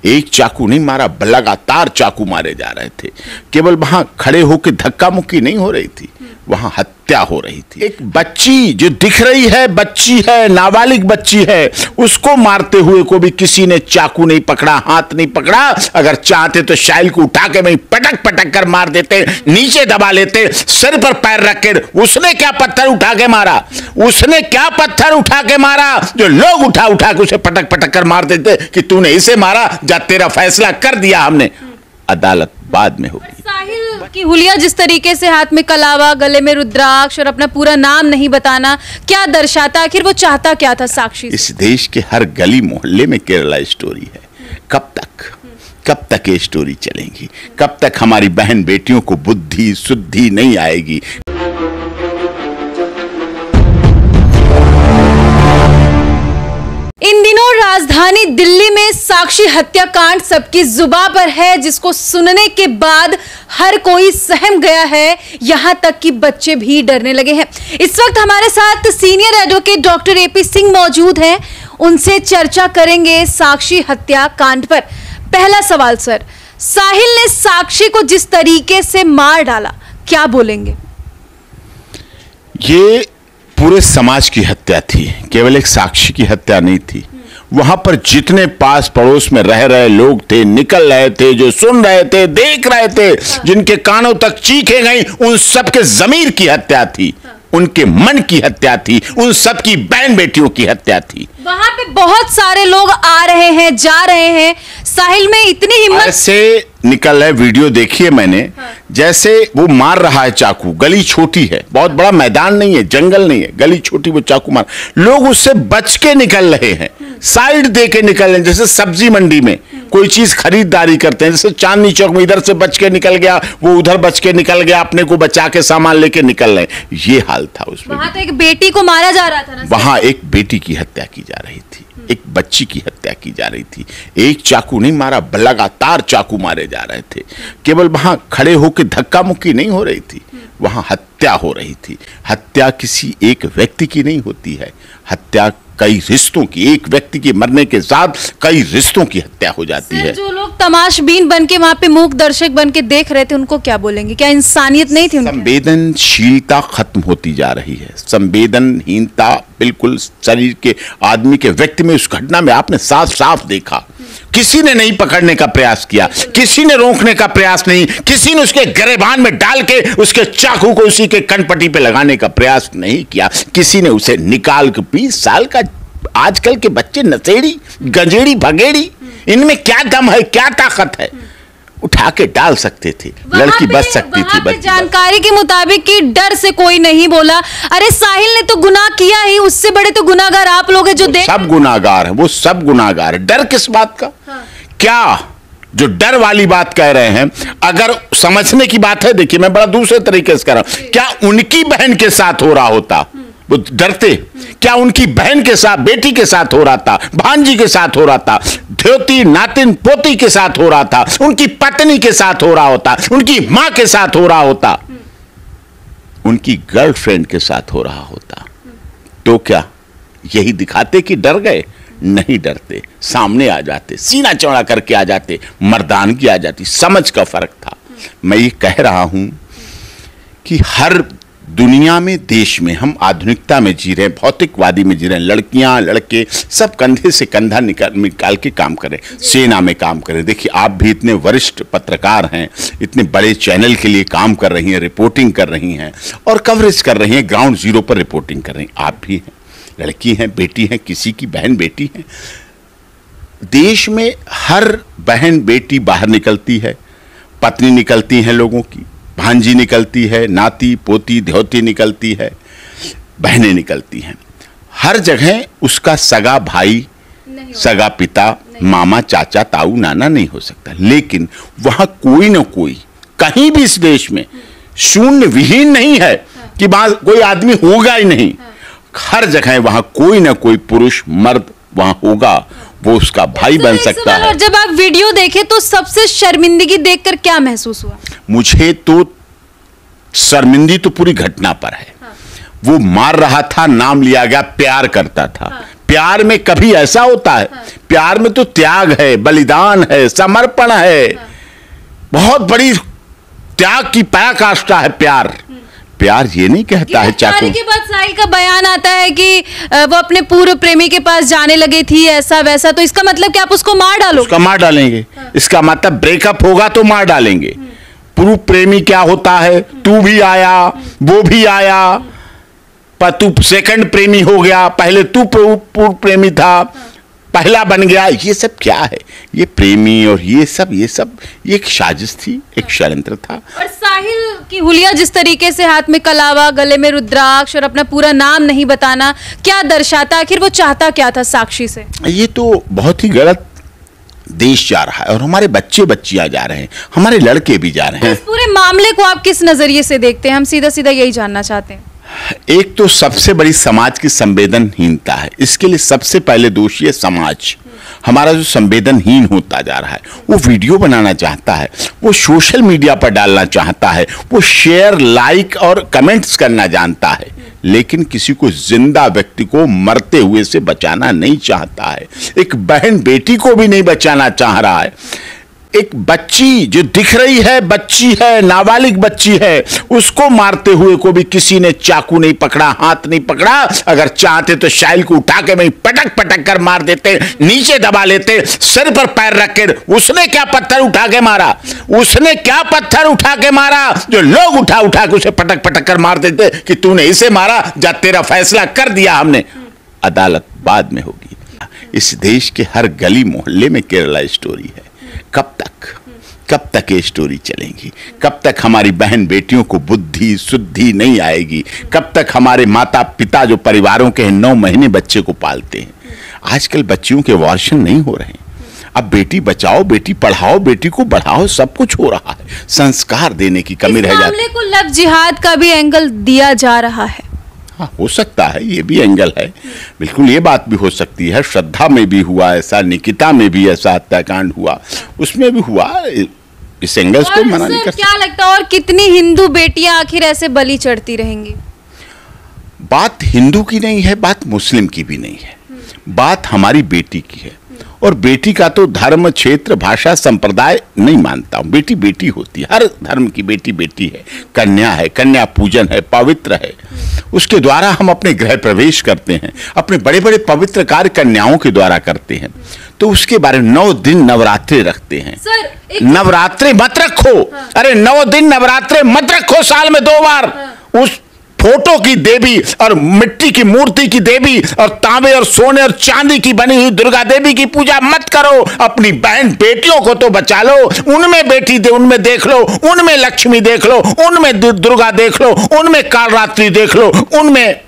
एक चाकू नहीं मारा, लगातार चाकू मारे जा रहे थे। केवल वहां खड़े होकर धक्का मुक्की नहीं हो रही थी, वहां हत्या हो रही थी। एक बच्ची जो दिख रही है, बच्ची है, नाबालिग बच्ची है, उसको मारते हुए को भी किसी ने चाकू नहीं पकड़ा, हाथ नहीं पकड़ा। अगर चाहते तो शाइल को उठा के वहीं पटक पटक कर मार देते, नीचे दबा लेते, सिर पर पैर रख के। उसने क्या पत्थर उठा के मारा, उसने क्या पत्थर उठा के मारा जो लोग उठा उठा के उसे पटक पटक कर मार देते कि तूने इसे मारा, जा तेरा फैसला कर दिया हमने, अदालत बाद में होगी। साहिल की हुलिया जिस तरीके से हाथ में कलावा, गले में रुद्राक्ष और अपना पूरा नाम नहीं बताना, क्या दर्शाता? आखिर वो चाहता क्या था साक्षी से? इस देश के हर गली मोहल्ले में केरला स्टोरी है। कब तक ये स्टोरी चलेगी? कब तक हमारी बहन बेटियों को बुद्धि शुद्धि नहीं आएगी? इन दिनों राजधानी दिल्ली में साक्षी हत्याकांड सबकी जुबां पर है, जिसको सुनने के बाद हर कोई सहम गया है, यहां तक कि बच्चे भी डरने लगे हैं। इस वक्त हमारे साथ senior advocate doctor AP Singh मौजूद हैं, उनसे चर्चा करेंगे साक्षी हत्याकांड पर। पहला सवाल सर, साहिल ने साक्षी को जिस तरीके से मार डाला, क्या बोलेंगे? ये पूरे समाज की हत्या थी, केवल एक साक्षी की हत्या नहीं थी। वहां पर जितने पास पड़ोस में रह रहे लोग थे, निकल रहे थे, जो सुन रहे थे, देख रहे थे, जिनके कानों तक चीखें गई, उन सबके जमीर की हत्या थी, उनके मन की हत्या थी, उन सब की बहन बेटियों की हत्या थी। वहां पे बहुत सारे लोग आ रहे हैं, जा रहे हैं, साहिल में इतनी हिम्मत से निकल रहे। वीडियो देखिए मैंने, जैसे वो मार रहा है चाकू, गली छोटी है, बहुत बड़ा मैदान नहीं है, जंगल नहीं है, गली छोटी, वो चाकू मार, लोग उससे बच के निकल रहे हैं, साइड दे के निकल रहे हैं। जैसे सब्जी मंडी में कोई चीज खरीदारी करते हैं, जैसे चांदनी चौक में इधर से बच के निकल गया, वो उधर बच के निकल गया, अपने को बचा के सामान लेके निकल रहे, ये हाल था उसमें। वहां तो एक बेटी को मारा जा रहा था ना, वहां एक बेटी की हत्या की जा रही थी, एक बच्ची की हत्या की जा रही थी। एक चाकू नहीं मारा, लगातार चाकू मारे जा रहे थे। केवल वहां खड़े होकर धक्का मुक्की नहीं हो रही थी, वहां हत्या हो रही थी। हत्या किसी एक व्यक्ति की नहीं होती है, हत्या कई रिश्तों की, एक व्यक्ति के मरने के साथ कई रिश्तों की हत्या हो जाती है। जो लोग तमाशबीन बन के वहां पे मूक दर्शक बन के देख रहे थे, उनको क्या बोलेंगे? क्या इंसानियत नहीं थी उनकी? संवेदनशीलता खत्म होती जा रही है, संवेदनहीनता बिल्कुल शरीर के आदमी के व्यक्ति में उस घटना में आपने साफ साफ देखा। किसी ने नहीं पकड़ने का प्रयास किया, किसी ने रोकने का प्रयास नहीं, किसी ने उसके गिरेबान में डाल के उसके चाकू को उसी के कनपट्टी पे लगाने का प्रयास नहीं किया, किसी ने उसे निकाल के 20 साल का। आजकल के बच्चे नशेड़ी, गंजेड़ी, भगेड़ी, इनमें क्या दम है, क्या ताकत है? उठा के डाल सकते थे, लड़की बच सकती थी। जानकारी के मुताबिक कि डर से कोई नहीं बोला। अरे साहिल ने तो गुनाह किया ही, उससे बड़े तो गुनाहगार आप लोग हैं जो देख। सब गुनाहगार है, वो सब गुनाहगार है। डर किस बात का? क्या जो डर वाली बात कह रहे हैं, अगर समझने की बात है, देखिए मैं बड़ा दूसरे तरीके से कह रहा हूं। क्या उनकी बहन के साथ हो रहा होता वो डरते? क्या उनकी बहन के साथ, बेटी के साथ हो रहा था, भांजी के साथ हो रहा था, ध्योती नातिन पोती के साथ हो रहा था, उनकी पत्नी के साथ हो रहा होता, उनकी मां के साथ हो रहा होता, उनकी गर्लफ्रेंड के साथ हो रहा होता, तो क्या यही दिखाते कि डर गए? नहीं डरते, सामने आ जाते, सीना चौड़ा करके आ जाते, मर्दानगी आ जाती। समझ का फर्क था। मैं ये कह रहा हूं कि हर दुनिया में, देश में हम आधुनिकता में जी रहे हैं, भौतिकवादी में जी रहे हैं। लड़कियां लड़के सब कंधे से कंधा निकाल के काम करें, सेना में काम करें। देखिए आप भी इतने वरिष्ठ पत्रकार हैं, इतने बड़े चैनल के लिए काम कर रही हैं, रिपोर्टिंग कर रही हैं और कवरेज कर रही हैं, ग्राउंड जीरो पर रिपोर्टिंग कर रही हैं। आप भी हैं, लड़की हैं, बेटी हैं, किसी की बहन बेटी है। देश में हर बहन बेटी बाहर निकलती है, पत्नी निकलती हैं लोगों की, भांजी निकलती है, नाती पोती ध्योती निकलती है, बहनें निकलती हैं। हर जगह उसका सगा भाई, सगा पिता, मामा, चाचा, ताऊ, नाना नहीं हो सकता, लेकिन वहां कोई ना कोई, कहीं भी इस देश में शून्य विहीन नहीं है कि कोई आदमी होगा ही नहीं। हर जगह वहां कोई ना कोई पुरुष मर्द वहां होगा, वो उसका भाई बन सकता है। और जब आप वीडियो देखे तो सबसे शर्मिंदगी देखकर क्या महसूस हुआ? मुझे तो शर्मिंदगी तो पूरी घटना पर है। वो मार रहा था, नाम लिया गया, प्यार करता था, प्यार में कभी ऐसा होता है? प्यार में तो त्याग है, बलिदान है, समर्पण है, बहुत बड़ी त्याग की पराकाष्ठा है प्यार। प्यार ये नहीं कहता है चाकू। के बाद साहिल का बयान आता है कि वो अपने पूर्व प्रेमी के पास जाने लगी थी, ऐसा वैसा, तो इसका मतलब कि आप उसको मार डालो? उसका मार डालेंगे। इसका मतलब ब्रेकअप होगा तो मार डालेंगे। पूर्व प्रेमी क्या होता है? तू भी आया, वो भी आया, पर तू सेकंड प्रेमी हो गया, पहले तू पूर्व प्रेमी था, पहला बन गया। ये सब क्या है? ये प्रेमी और ये सब ये एक साजिश थी, एक षड्यंत्र था। और साहिल की हुलिया जिस तरीके से हाथ में कलावा, गले में रुद्राक्ष और अपना पूरा नाम नहीं बताना, क्या दर्शाता? आखिर वो चाहता क्या था साक्षी से? ये तो बहुत ही गलत देश जा रहा है और हमारे बच्चे बच्चियां जा रहे हैं, हमारे लड़के भी जा रहे हैं। इस पूरे मामले को आप किस नजरिए से देखते हैं? हम सीधा सीधा यही जानना चाहते हैं। एक तो सबसे बड़ी समाज की संवेदनहीनता है। इसके लिए सबसे पहले दोषी है समाज। हमारा जो संवेदनहीन होता जा रहा है, वो वीडियो बनाना चाहता है, वो सोशल मीडिया पर डालना चाहता है, वो शेयर, लाइक और कमेंट्स करना जानता है, लेकिन किसी को, जिंदा व्यक्ति को मरते हुए से बचाना नहीं चाहता है। एक बहन बेटी को भी नहीं बचाना चाह रहा है। एक बच्ची जो दिख रही है, बच्ची है, नाबालिग बच्ची है, उसको मारते हुए को भी किसी ने चाकू नहीं पकड़ा, हाथ नहीं पकड़ा। अगर चाहते तो साहिल को उठा के वहीं पटक पटक कर मार देते, नीचे दबा लेते, सिर पर पैर रख के। उसने क्या पत्थर उठा के मारा? उसने क्या पत्थर उठा के मारा जो लोग उठा उठा के उसे पटक पटक कर मार देते कि तूने इसे मारा, जा तेरा फैसला कर दिया हमने। अदालत बाद में होगी। इस देश के हर गली मोहल्ले में केरला स्टोरी है। कब तक ये स्टोरी चलेंगी? कब तक हमारी बहन बेटियों को बुद्धि शुद्धि नहीं आएगी? कब तक हमारे माता पिता जो परिवारों के 9 महीने बच्चे को पालते हैं, आजकल बच्चियों के अबॉर्शन नहीं हो रहे हैं। अब बेटी बचाओ, बेटी पढ़ाओ, बेटी को बढ़ाओ, सब कुछ हो रहा है। संस्कार देने की कमी रह जाती है। मामले को लव जिहाद का भी एंगल दिया जा रहा है। हाँ, हो सकता है, ये भी एंगल है। बिल्कुल ये बात भी हो सकती है। श्रद्धा में भी हुआ ऐसा, निकिता में भी ऐसा हत्याकांड हुआ, उसमें भी हुआ। इस एंगल को मना नहीं कर सकते। क्या लगता है और कितनी हिंदू बेटियां आखिर ऐसे बलि चढ़ती रहेंगी? बात हिंदू की नहीं है, बात मुस्लिम की भी नहीं है, बात हमारी बेटी की है। और बेटी का तो धर्म, क्षेत्र, भाषा, संप्रदाय नहीं मानता हूं। बेटी बेटी होती है, हर धर्म की बेटी बेटी है, कन्या है, कन्या पूजन है, पवित्र है। उसके द्वारा हम अपने गृह प्रवेश करते हैं, अपने बड़े बड़े पवित्र कार्य कन्याओं के द्वारा करते हैं। तो उसके बारे में 9 दिन नवरात्रे रखते हैं। नवरात्रे मत रखो। अरे 9 दिन नवरात्रे मत रखो, साल में 2 बार। उस फोटो की देवी और मिट्टी की मूर्ति की देवी और तांबे और सोने और चांदी की बनी हुई दुर्गा देवी की पूजा मत करो। अपनी बहन बेटियों को तो बचा लो, उनमें बेटी दे, उनमें देख लो, उनमें लक्ष्मी देख लो, उनमें दुर्गा देख लो, उनमें कालरात्रि देख लो, उनमें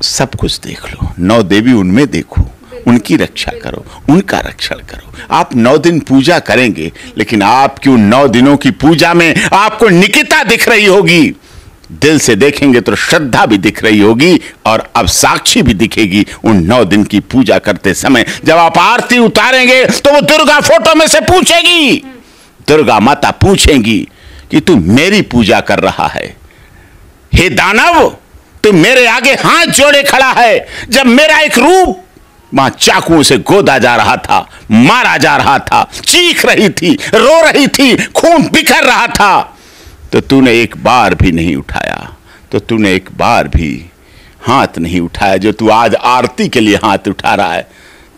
सब कुछ देख लो। 9 देवी उनमें देखो, उनकी रक्षा करो, उनका रक्षण करो। आप 9 दिन पूजा करेंगे, लेकिन आपकी उन 9 दिनों की पूजा में आपको निकिता दिख रही होगी। दिल से देखेंगे तो श्रद्धा भी दिख रही होगी, और अब साक्षी भी दिखेगी उन 9 दिन की पूजा करते समय। जब आप आरती उतारेंगे तो वो दुर्गा फोटो में से पूछेगी, दुर्गा माता पूछेंगी कि तू मेरी पूजा कर रहा है? हे दानव, तू मेरे आगे हाथ जोड़े खड़ा है, जब मेरा एक रूप मां चाकुओं से गोदा जा रहा था, मारा जा रहा था, चीख रही थी, रो रही थी, खून बिखर रहा था, तो तूने एक बार भी नहीं उठाया, तो तूने एक बार भी हाथ नहीं उठाया जो तू आज आरती के लिए हाथ उठा रहा है।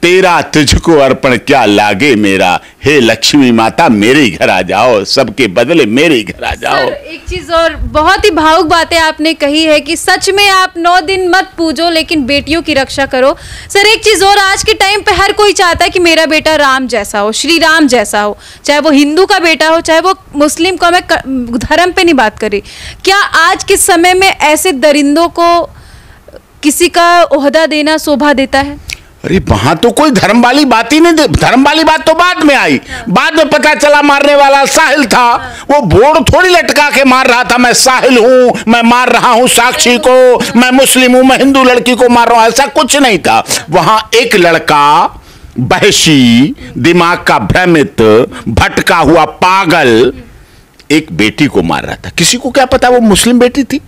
तेरा तुझको अर्पण क्या लागे मेरा, हे लक्ष्मी माता मेरे घर आ जाओ, सबके बदले मेरे घर आ जाओ। सर, एक चीज और बहुत ही भावुक बातें आपने कही है कि सच में आप 9 दिन मत पूजो, लेकिन बेटियों की रक्षा करो। सर, एक चीज और, आज के टाइम पे हर कोई चाहता है कि मेरा बेटा राम जैसा हो, श्री राम जैसा हो, चाहे वो हिंदू का बेटा हो, चाहे वो मुस्लिम का। मैं धर्म पे नहीं बात कर रही। क्या आज के समय में ऐसे दरिंदों को किसी का ओहदा देना शोभा देता है? अरे वहां तो कोई धर्म वाली बात ही नहीं, धर्म वाली बात तो बाद में आई। बाद में पता चला मारने वाला साहिल था। वो बोर्ड थोड़ी लटका के मार रहा था, मैं साहिल हूं, मैं मार रहा हूं साक्षी को, मैं मुस्लिम हूं, मैं हिंदू लड़की को मार रहा हूं, ऐसा कुछ नहीं था। वहां एक लड़का बहशी, दिमाग का भ्रमित, भटका हुआ पागल एक बेटी को मार रहा था। किसी को क्या पता वो मुस्लिम बेटी थी,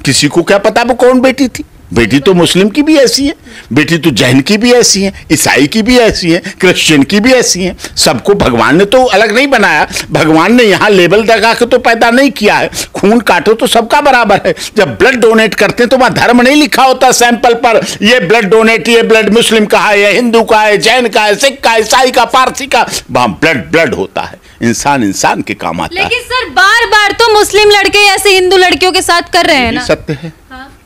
किसी को क्या पता वो कौन बेटी थी। बेटी तो मुस्लिम की भी ऐसी है, बेटी तो जैन की भी ऐसी है, ईसाई की भी ऐसी है, क्रिश्चियन की भी ऐसी है। सबको भगवान ने तो अलग नहीं बनाया, भगवान ने यहाँ लेबल लगा के तो पैदा नहीं किया है। खून काटो तो सबका बराबर है। जब ब्लड डोनेट करते हैं तो वहां धर्म नहीं लिखा होता सैंपल पर, ये ब्लड डोनेट, ये ब्लड मुस्लिम का है, हिंदू का है, जैन का है, सिख का, ईसाई का, पारसी का। वहां ब्लड ब्लड होता है, इंसान इंसान के काम आता है। लेकिन सर बार बार तो मुस्लिम लड़के ऐसे हिंदू लड़कियों के साथ कर रहे हैं ना। सत्य है,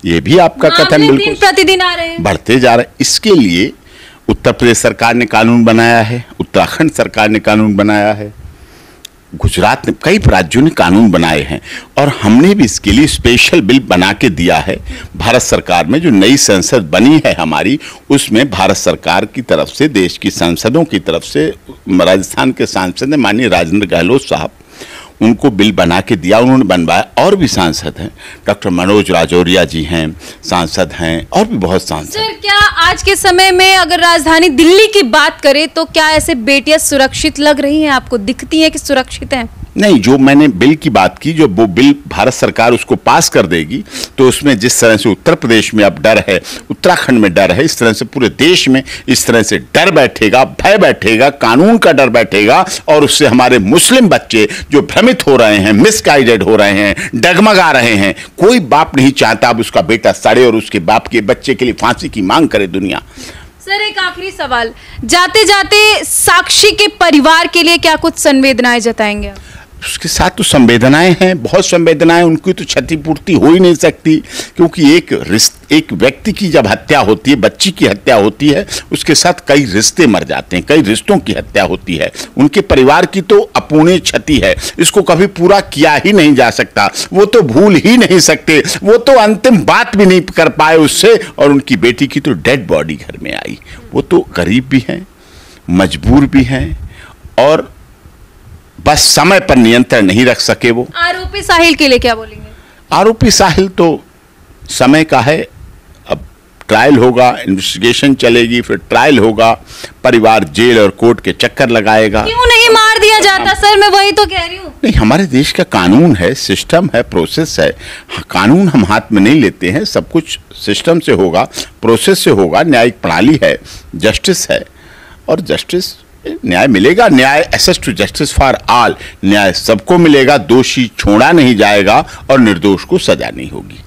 ये भी आपका कथन बिल्कुल प्रतिदिन आ रहे हैं, बढ़ते जा रहे हैं। इसके लिए उत्तर प्रदेश सरकार ने कानून बनाया है, उत्तराखंड सरकार ने कानून बनाया है, गुजरात ने, कई राज्यों ने कानून बनाए हैं, और हमने भी इसके लिए स्पेशल बिल बना के दिया है। भारत सरकार में जो नई संसद बनी है हमारी, उसमें भारत सरकार की तरफ से, देश की सांसदों की तरफ से, राजस्थान के सांसद ने माननीय राजेंद्र गहलोत साहब, उनको बिल बना के दिया, उन्होंने बनवाया। और भी सांसद हैं, डॉक्टर मनोज राजौरिया जी हैं, सांसद हैं, और भी बहुत सांसद। सर क्या आज के समय में अगर राजधानी दिल्ली की बात करें तो क्या ऐसे बेटियां सुरक्षित लग रही हैं, आपको दिखती है कि सुरक्षित हैं? नहीं, जो मैंने बिल की बात की, जो वो बिल भारत सरकार उसको पास कर देगी, तो उसमें जिस तरह से उत्तर प्रदेश में अब डर है, उत्तराखंड में डर है, इस तरह से पूरे देश में इस तरह से डर बैठेगा, भय बैठेगा, कानून का डर बैठेगा, और उससे हमारे मुस्लिम बच्चे जो भ्रमित हो रहे हैं, मिसगाइडेड हो रहे हैं, डगमगा रहे हैं। कोई बाप नहीं चाहता अब उसका बेटा सड़े और उसके बाप के बच्चे के लिए फांसी की मांग करे दुनिया। सर एक आखिरी सवाल, जाते जाते साक्षी के परिवार के लिए क्या कुछ संवेदनाएं जताएंगे आप? उसके साथ तो संवेदनाएं हैं, बहुत संवेदनाएं, उनकी तो क्षतिपूर्ति हो ही नहीं सकती, क्योंकि एक व्यक्ति की जब हत्या होती है, बच्ची की हत्या होती है, उसके साथ कई रिश्ते मर जाते हैं, कई रिश्तों की हत्या होती है। उनके परिवार की तो अपूर्णीय क्षति है, इसको कभी पूरा किया ही नहीं जा सकता, वो तो भूल ही नहीं सकते, वो तो अंतिम बात भी नहीं कर पाए उससे। और उनकी बेटी की तो डेड बॉडी घर में आई, वो तो गरीब भी हैं, मजबूर भी हैं, और बस समय पर नियंत्रण नहीं रख सके वो। आरोपी साहिल के लिए क्या बोलेंगे? आरोपी साहिल तो समय का है, अब ट्रायल होगा, इन्वेस्टिगेशन चलेगी, फिर ट्रायल होगा, परिवार जेल और कोर्ट के चक्कर लगाएगा। क्यों नहीं मार दिया जाता? सर मैं वही तो कह रही हूँ। नहीं, हमारे देश का कानून है, सिस्टम है, प्रोसेस है। कानून हम हाथ में नहीं लेते हैं, सब कुछ सिस्टम से होगा, प्रोसेस से होगा, न्यायिक प्रणाली है, जस्टिस है, और जस्टिस, न्याय मिलेगा। न्याय, access to justice for all, न्याय सबको मिलेगा, दोषी छोड़ा नहीं जाएगा और निर्दोष को सजा नहीं होगी।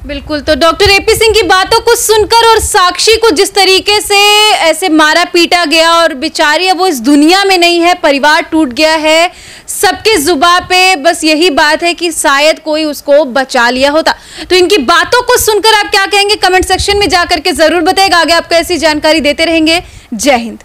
बिल्कुल। तो डॉक्टर एपी सिंह की बातों को सुनकर और साक्षी को जिस तरीके से ऐसे मारा पीटा गया, और बेचारी अब वो इस दुनिया में नहीं है, परिवार टूट गया है, सबके जुबान पे बस यही बात है कि शायद कोई उसको बचा लिया होता। तो इनकी बातों को सुनकर आप क्या कहेंगे, कमेंट सेक्शन में जाकर के जरूर बताइएगा। आगे आपको ऐसी जानकारी देते रहेंगे। जय हिंद।